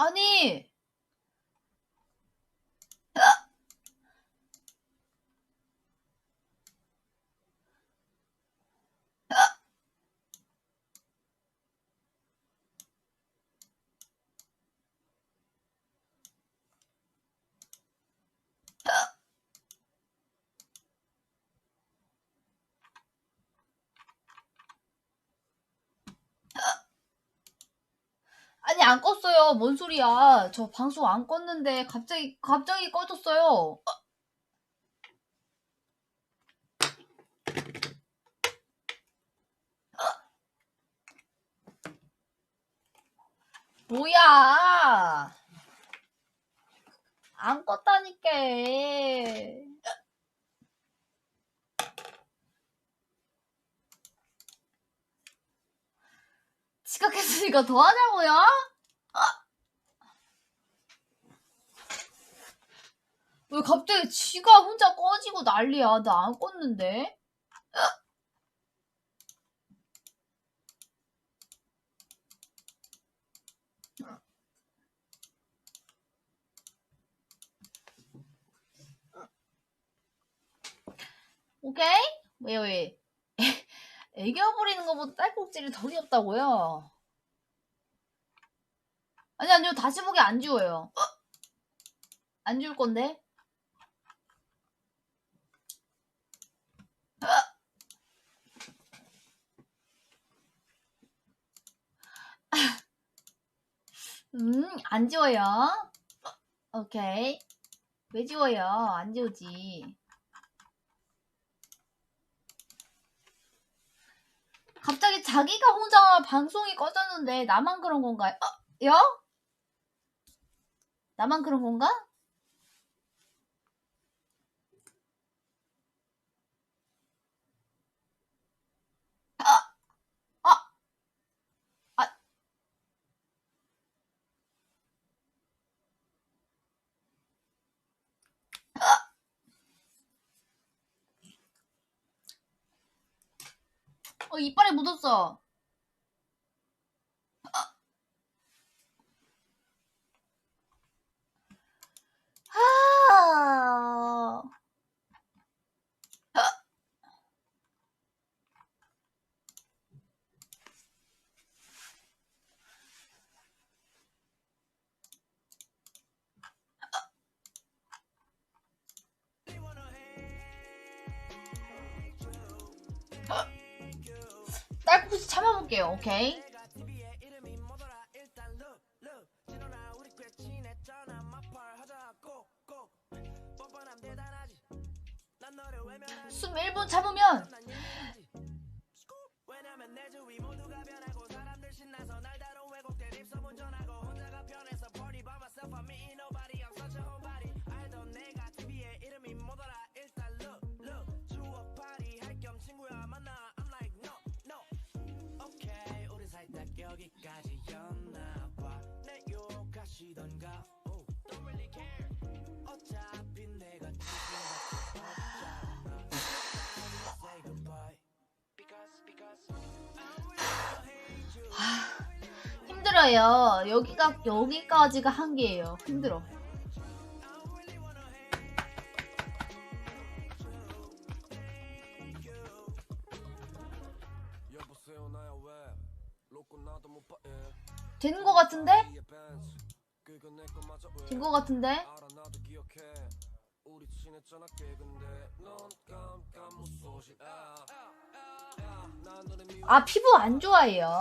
아니, 아니, 안 껐어요. 뭔 소리야. 저 방송 안 껐는데 갑자기 꺼졌어요. 뭐야. 안 껐다니까. 지각했으니까 더 하냐고요? 왜 갑자기 지가 혼자 꺼지고 난리야. 나 안 껐는데. 오케이? 왜? 애교 부리는 것보다 딸꾹질이 더 귀엽다고요? 아니요. 다시 보기 안 지워요. 안 지울 건데? 안 지워요. 오케이. 왜 지워요? 안 지우지. 갑자기 자기가 혼자 방송이 꺼졌는데 나만 그런 건가요? 요? 나만 그런 건가? 아, 아, 이빨에 묻었어. 아, 딸꾹질 참아볼게요. 오케이. 숨 1분 참으면 여기까지였나봐. 내 욕하시던가. Don't really care. 어차피 내가 없잖아. Say goodbye. 힘들어요. 여기까지가 한계예요. 힘들어. 되는 거 같은데? 된 거 같은데? 아, 피부 안 좋아해요.